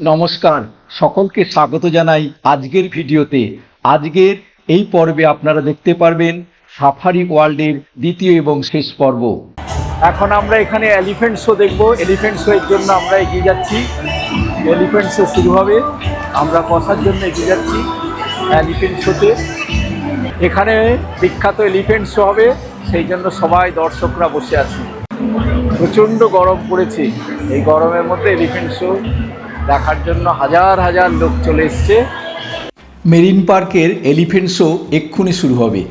নমস্কার, সকলকে স্বাগত জানাই আজকের ভিডিওতে। আজকের এই পর্বে আপনারা দেখতে পারবেন সাফারি ওয়ার্ল্ডের দ্বিতীয় এবং শেষ পর্ব। এখন আমরা এখানে এলিফ্যান্ট শো দেখব। এলিফ্যান্ট শো এর জন্য আমরা এগিয়ে যাচ্ছি। এলিফ্যান্ট শো শুরু হবে, আমরা বসার জন্য এগিয়ে যাচ্ছি এলিফ্যান্ট শোতে। এখানে বিখ্যাত এলিফ্যান্ট শো হবে, সেই জন্য সবাই দর্শকরা বসে আছে। প্রচণ্ড গরম পড়েছে, এই গরমের মধ্যে এলিফ্যান্ট শো দেখার জন্য হাজার হাজার লোক চলে এসছে। মেরিন পার্কের এলিফ্যান্ট শো এক্ষুনি শুরু হবে।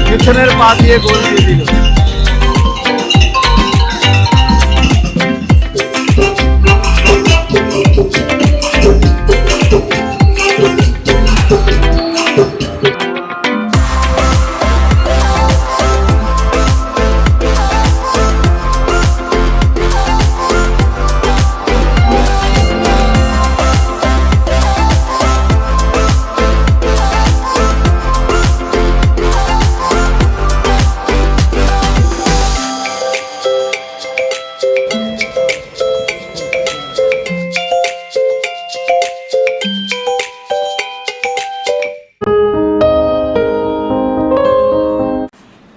পেছনের পা দিয়ে গোল দিয়ে দিল।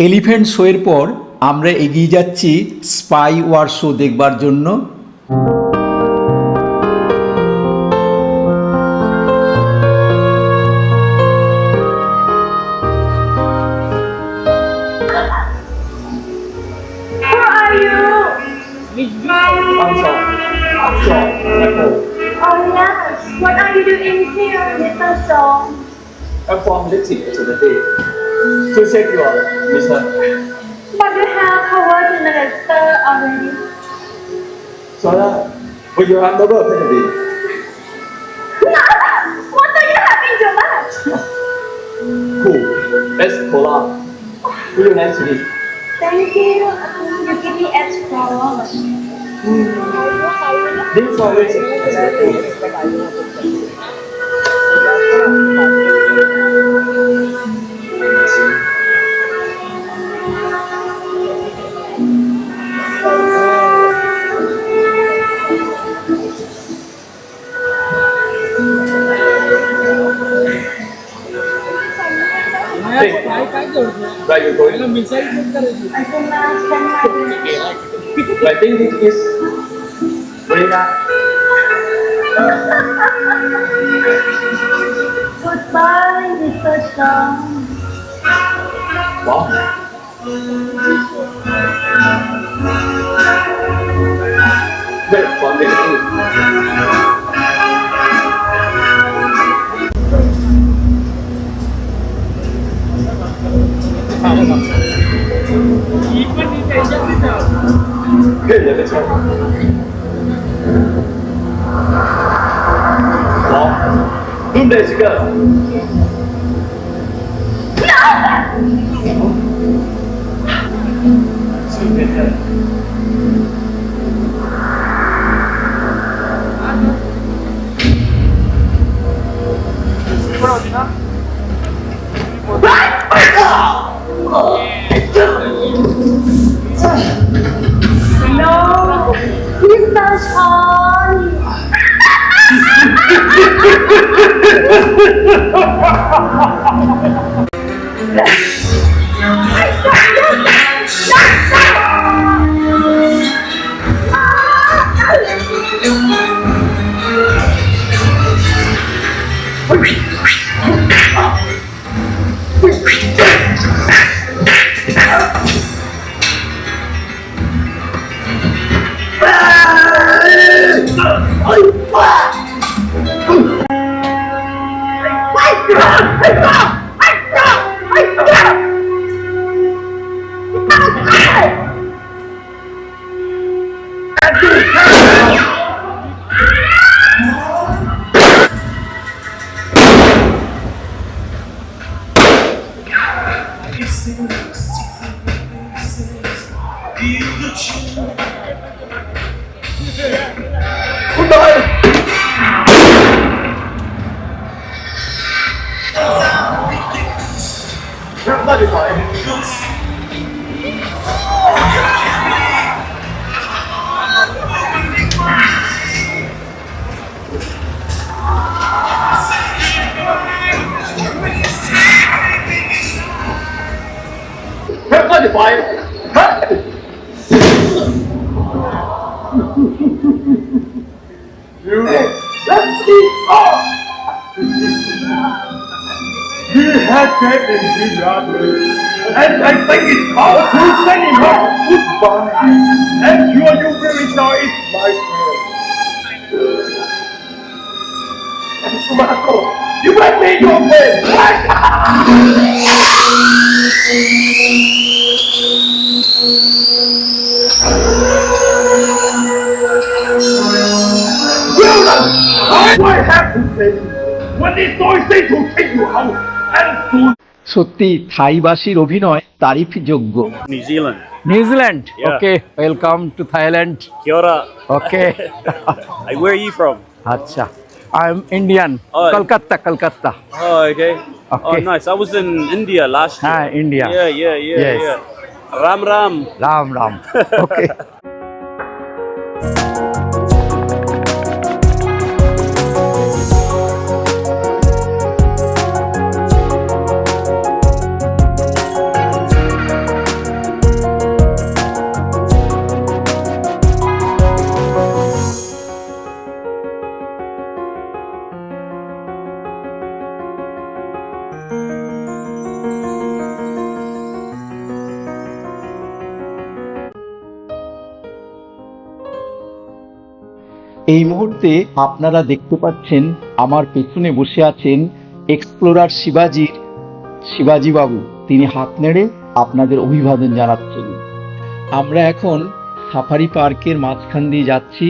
এলিফ্যান্ট শো এর পর আমরা এগিয়ে যাচ্ছি স্পাই ওয়ার শো দেখবার জন্য। Oh yes, what are you doing here, Mr. Song? I'm from Leipzig today to check your mission. But you have covered the minister already. So will you hand over maybe? What are you having so much? Cool. Let's pull up. Will you like to eat? Thank you. You give me extra one. This one is Right, you're going. I think it is Marina. Goodbye, Mr. Song. Wow. Very fun day too. Good, let's go. Wow. Boom, let's go. No, he's not Sean. He has that in his army, and I think it's called to send him off goodbye. And sure you will rejoice, my friend. Marco, you might make your friend. Well done! I have to say, when this noise they to take you out and to সত্যি থাইবাসীর অভিনয় তারিফযোগ্য। New Zealand. New Zealand, Yeah. Okay, welcome to Thailand. Kia ora. Okay, Hey, where are you from? আচ্ছা, I am Indian, Oh. Kolkata, Kolkata. Oh, okay. Okay. Oh, nice. I was in India last year. হ্যাঁ, India. Yeah. Yes. Ram Ram. Ram Ram. Okay. এই মুহূর্তে আপনারা দেখতে পাচ্ছেন আমার পেছনে বসে আছেন এক্সপ্লোরার শিবাজি বাবু। তিনি হাত নেড়ে আপনাদের অভিবাদন জানাচ্ছেন। আমরা এখন সাফারি পার্কের মাঝখান দিয়ে যাচ্ছি।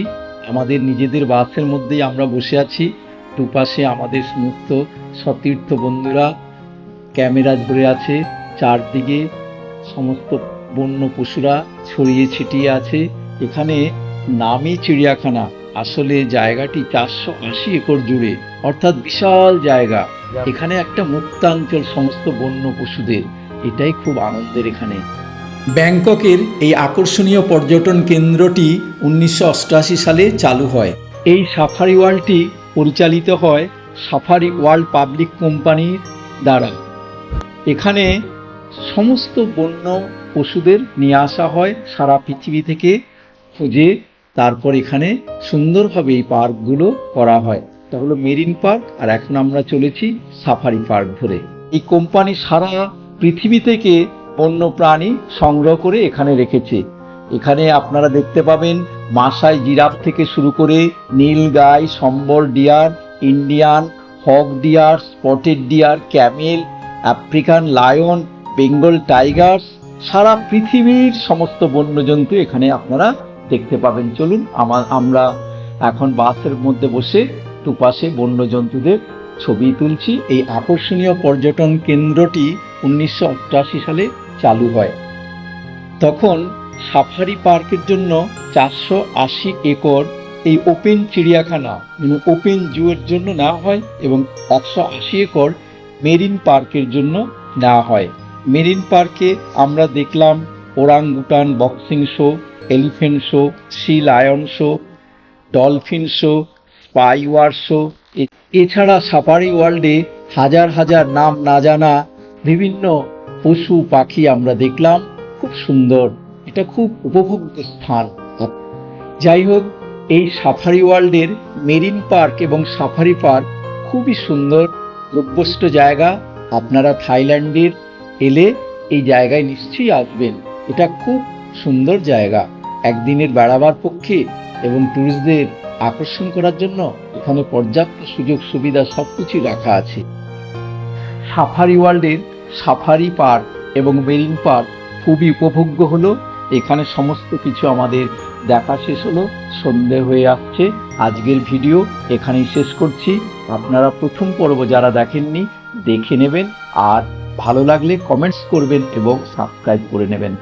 আমাদের নিজেদের বাসের মধ্যেই আমরা বসে আছি। দুপাশে আমাদের সমস্ত সতীর্থ বন্ধুরা ক্যামেরা ধরে আছে। চারদিকে সমস্ত বন্য পশুরা ছড়িয়ে ছিটিয়ে আছে। এখানে নামী চিড়িয়াখানা। আসলে জায়গাটি 480 একর জুড়ে, অর্থাৎ বিশাল জায়গা। এখানে একটা মুক্তাঞ্চল সমস্ত বন্য পশুদের। এটাই খুব আনন্দের এখানে। ব্যাংককের এই আকর্ষণীয় পর্যটন কেন্দ্রটি 1988 সালে চালু হয়। এই সাফারি ওয়ার্ল্ডটি পরিচালিত হয় সাফারি ওয়ার্ল্ড পাবলিক কোম্পানির দ্বারা। এখানে সমস্ত বন্য পশুদের নিয়ে আসা হয় সারা পৃথিবী থেকে খুঁজে, তারপর এখানে সুন্দরভাবে এই পার্কগুলো করা হয়। এটা হলো মেরিন পার্ক, আর এখন আমরা চলেছি সাফারি পার্ক ধরে। এই কোম্পানি সারা পৃথিবী থেকে বন্য প্রাণী সংগ্রহ করে এখানে রেখেছে। এখানে আপনারা দেখতে পাবেন মাসাই জিরাফ থেকে শুরু করে nilgai, sambar deer, Indian hog deer, spotted deer, camel, African lion, Bengal tiger, সারা পৃথিবীর সমস্ত বন্যজন্তু এখানে আপনারা দেখতে পাবেন। চলুন আমরা এখন বাসের মধ্যে বসে দুপাশে বন্যজন্তুদের ছবি তুলছি। এই আকর্ষণীয় পর্যটন কেন্দ্রটি 1988 সালে চালু হয়। তখন সাফারি পার্কের জন্য 480 একর এই ওপেন চিড়িয়াখানা ওপেন জু এর জন্য নেওয়া হয় এবং 180 একর মেরিন পার্কের জন্য নেওয়া হয়। মেরিন পার্কে আমরা দেখলাম orangutan boxing show, elephant show, sea lion show, dolphin show, spy war show. এছাড়া সাফারি ওয়ার্ল্ডে হাজার হাজার নাম না জানা বিভিন্ন পশু পাখি আমরা দেখলাম। খুব সুন্দর, এটা খুব উপভোগ্য স্থান। যাই হোক, এই সাফারি ওয়ার্ল্ডের মেরিন পার্ক এবং সাফারি পার্ক খুবই সুন্দর দ্রব্যষ্ট জায়গা। আপনারা থাইল্যান্ডের এলে এই জায়গায় নিশ্চয়ই আসবেন। এটা খুব সুন্দর জায়গা। একদিনের বেড়াবার পক্ষে এবং ট্যুরিস্টদের আকর্ষণ করার জন্য এখানে পর্যাপ্ত সুযোগ সুবিধা সবকিছু রাখা আছে। সাফারি ওয়ার্ল্ডের সাফারি পার্ক এবং মেরিন পার্ক খুবই উপভোগ্য হলো। এখানে সমস্ত কিছু আমাদের দেখা শেষ হলো, সন্ধে হয়ে আসছে। আজকের ভিডিও এখানেই শেষ করছি। আপনারা প্রথম পর্ব যারা দেখেননি দেখে নেবেন, আর ভালো লাগলে কমেন্টস করবেন এবং সাবস্ক্রাইব করে নেবেন।